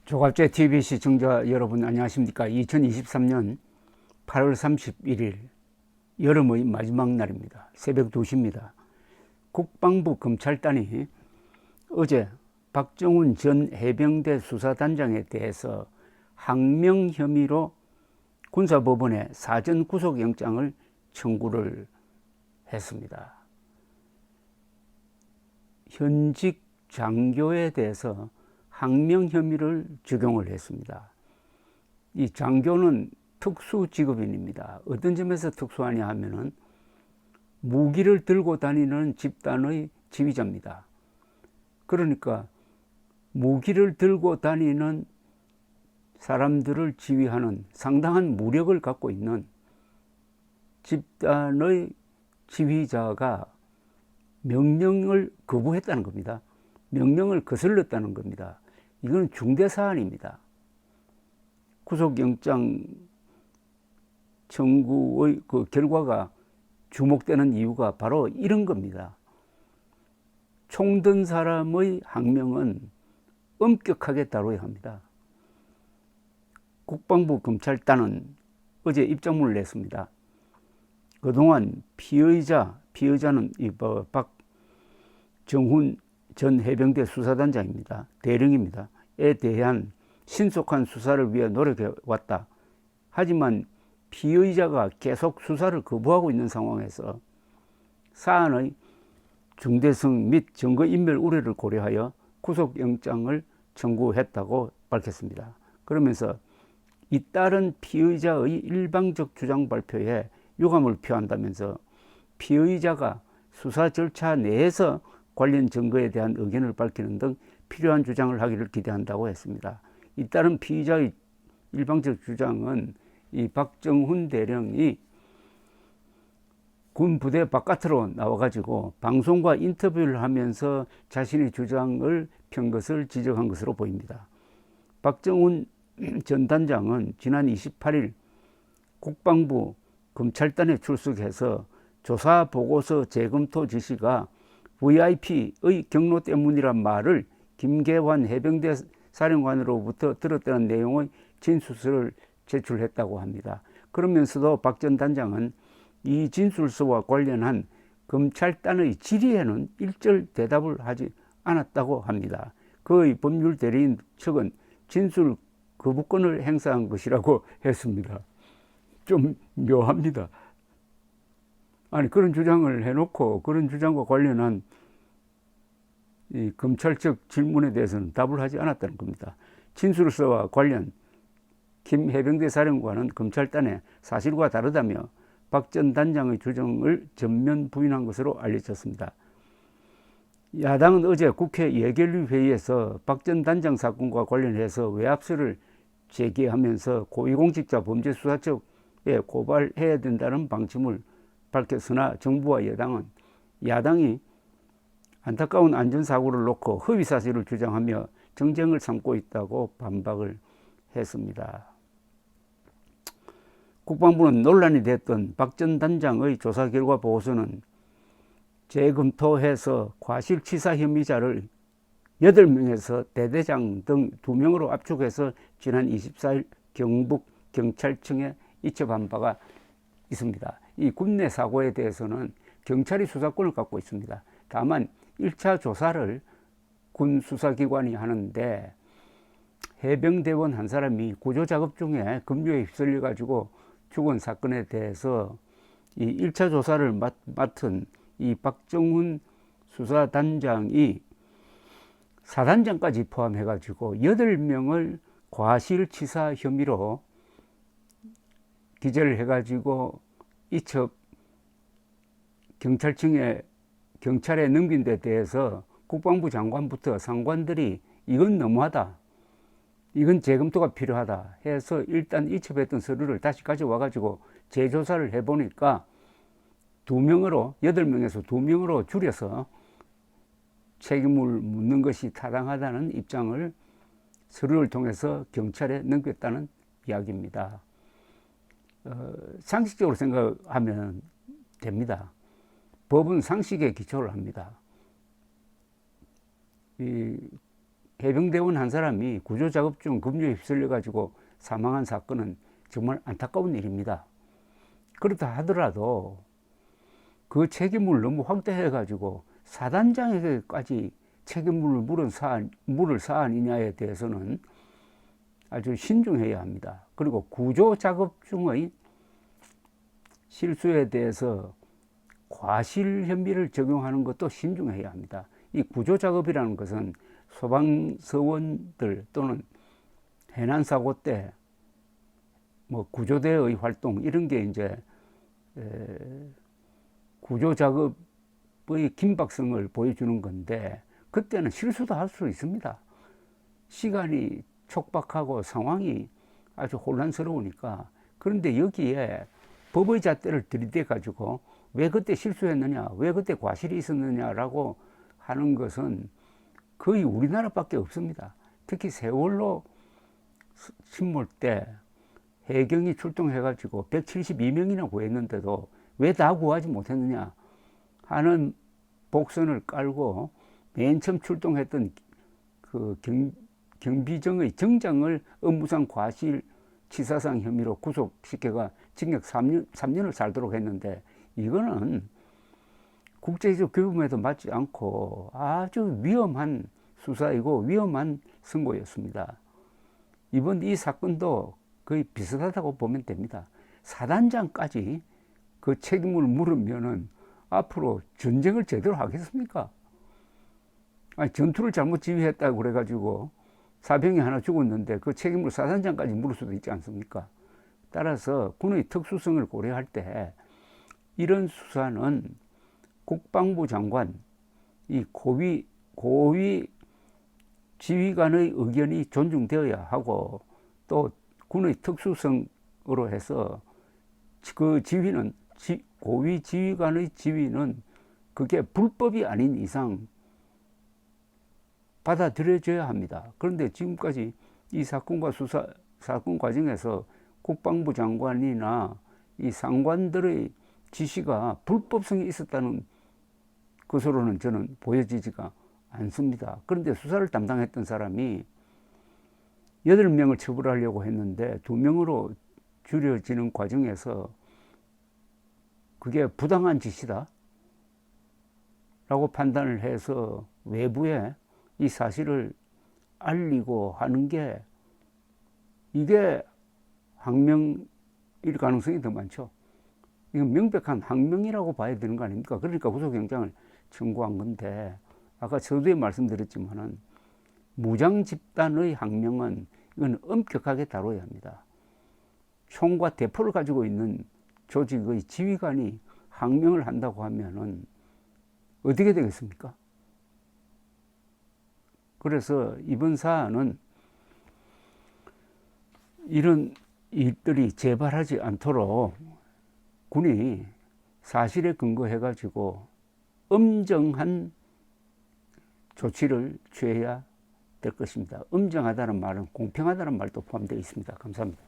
조갑제 TV 시청자 여러분 안녕하십니까. 2023년 8월 31일 여름의 마지막 날입니다. 새벽 2시입니다. 국방부 검찰단이 어제 박정훈 전 해병대 수사단장에 대해서 항명 혐의로 군사법원에 사전 구속영장을 청구를 했습니다. 현직 장교에 대해서 항명 혐의를 적용을 했습니다. 이 장교는 특수직업인입니다. 어떤 점에서 특수하냐 하면은 무기를 들고 다니는 집단의 지휘자입니다. 그러니까 무기를 들고 다니는 사람들을 지휘하는 상당한 무력을 갖고 있는 집단의 지휘자가 명령을 거부했다는 겁니다. 명령을 거슬렀다는 겁니다. 이건 중대 사안입니다. 구속영장 청구의 그 결과가 주목되는 이유가 바로 이런 겁니다. 총 든 사람의 항명은 엄격하게 다뤄야 합니다. 국방부 검찰단은 어제 입장문을 냈습니다. 그동안 피의자는 박정훈 전 해병대 수사단장입니다. 대령입니다. 에 대한 신속한 수사를 위해 노력해왔다. 하지만 피의자가 계속 수사를 거부하고 있는 상황에서 사안의 중대성 및 증거인멸 우려를 고려하여 구속영장을 청구했다고 밝혔습니다. 그러면서 잇따른 피의자의 일방적 주장 발표에 유감을 표한다면서 피의자가 수사 절차 내에서 관련 증거에 대한 의견을 밝히는 등 필요한 주장을 하기를 기대한다고 했습니다. 잇따른 피의자의 일방적 주장은 이 박정훈 대령이 군 부대 바깥으로 나와가지고 방송과 인터뷰를 하면서 자신의 주장을 편 것을 지적한 것으로 보입니다. 박정훈 전 단장은 지난 28일 국방부 검찰단에 출석해서 조사 보고서 재검토 지시가 VIP의 경로 때문이란 말을 김계환 해병대 사령관으로부터 들었다는 내용의 진술서를 제출했다고 합니다. 그러면서도 박 전 단장은 이 진술서와 관련한 검찰단의 질의에는 일절 대답을 하지 않았다고 합니다. 그의 법률 대리인 측은 진술 거부권을 행사한 것이라고 했습니다. 좀 묘합니다. 아니 그런 주장을 해놓고 그런 주장과 관련한 이 검찰 측 질문에 대해서는 답을 하지 않았다는 겁니다. 진술서와 관련 김 해병대 사령관은 검찰단에 사실과 다르다며 박 전 단장의 주장을 전면 부인한 것으로 알려졌습니다. 야당은 어제 국회 예결위 회의에서 박 전 단장 사건과 관련해서 외압설을 제기하면서 고위공직자 범죄수사처에 고발해야 된다는 방침을 밝혔으나 정부와 여당은 야당이 안타까운 안전사고를 놓고 허위사실을 주장하며 정쟁을 삼고 있다고 반박을 했습니다. 국방부는 논란이 됐던 박 전 단장의 조사 결과 보고서는 재검토해서 과실치사 혐의자를 8명에서 대대장 등 2명으로 압축해서 지난 24일 경북경찰청에 이첩한 바가 있습니다. 이 군내 사고에 대해서는 경찰이 수사권을 갖고 있습니다. 다만 1차 조사를 군 수사기관이 하는데 해병대원 한 사람이 구조작업 중에 급류에 휩쓸려 가지고 죽은 사건에 대해서 이 1차 조사를 맡은 이 박정훈 수사단장이 사단장까지 포함해 가지고 8명을 과실치사 혐의로 기재를 해 가지고 이첩 경찰에 넘긴 데 대해서 국방부 장관부터 상관들이 이건 너무하다, 이건 재검토가 필요하다 해서 일단 이첩했던 서류를 다시 가져와 가지고 재조사를 해보니까 8명에서 2명으로 줄여서 책임을 묻는 것이 타당하다는 입장을 서류를 통해서 경찰에 넘겼다는 이야기입니다. 상식적으로 생각하면 됩니다. 법은 상식에 기초를 합니다. 이 해병대원 한 사람이 구조작업 중 급류에 휩쓸려 가지고 사망한 사건은 정말 안타까운 일입니다. 그렇다 하더라도 그 책임을 너무 확대해 가지고 사단장에게까지 책임을 물을 사안이냐에 대해서는 아주 신중해야 합니다. 그리고 구조작업 중의 실수에 대해서 과실 혐의를 적용하는 것도 신중해야 합니다. 이 구조작업이라는 것은 소방서원들 또는 해난사고 때 뭐 구조대의 활동 이런 게 이제 구조작업의 긴박성을 보여주는 건데 그때는 실수도 할 수 있습니다. 시간이 촉박하고 상황이 아주 혼란스러우니까. 그런데 여기에 법의 잣대를 들이대 가지고 왜 그때 실수했느냐, 왜 그때 과실이 있었느냐라고 하는 것은 거의 우리나라밖에 없습니다. 특히 세월호 침몰 때 해경이 출동해 가지고 172명이나 구했는데도 왜 다 구하지 못했느냐 하는 복선을 깔고 맨 처음 출동했던 그 경비정의 정장을 업무상 과실 치사상 혐의로 구속시켜가 징역 3년을 살도록 했는데 이거는 국제적 규범에도 맞지 않고 아주 위험한 수사이고 위험한 선고였습니다. 이번 이 사건도 거의 비슷하다고 보면 됩니다. 사단장까지 그 책임을 물으면은 앞으로 전쟁을 제대로 하겠습니까? 아니, 전투를 잘못 지휘했다고 그래가지고 사병이 하나 죽었는데 그 책임을 사단장까지 물을 수도 있지 않습니까? 따라서 군의 특수성을 고려할 때 이런 수사는 국방부 장관, 이 고위 지휘관의 의견이 존중되어야 하고 또 군의 특수성으로 해서 그 지휘는 고위 지휘관의 지휘는 그게 불법이 아닌 이상 받아들여져야 합니다. 그런데 지금까지 이 사건 과정에서 국방부 장관이나 이 상관들의 지시가 불법성이 있었다는 것으로는 저는 보여지지가 않습니다. 그런데 수사를 담당했던 사람이 8명을 처벌하려고 했는데 2명으로 줄여지는 과정에서 그게 부당한 지시다 라고 판단을 해서 외부에 이 사실을 알리고 하는 게 이게 항명일 가능성이 더 많죠. 이건 명백한 항명이라고 봐야 되는 거 아닙니까? 그러니까 구속영장을 청구한 건데 아까 서두에 말씀드렸지만은 무장 집단의 항명은 이건 엄격하게 다뤄야 합니다. 총과 대포를 가지고 있는 조직의 지휘관이 항명을 한다고 하면은 어떻게 되겠습니까? 그래서 이번 사안은 이런 일들이 재발하지 않도록 군이 사실에 근거해 가지고 엄정한 조치를 취해야 될 것입니다. 엄정하다는 말은 공평하다는 말도 포함되어 있습니다. 감사합니다.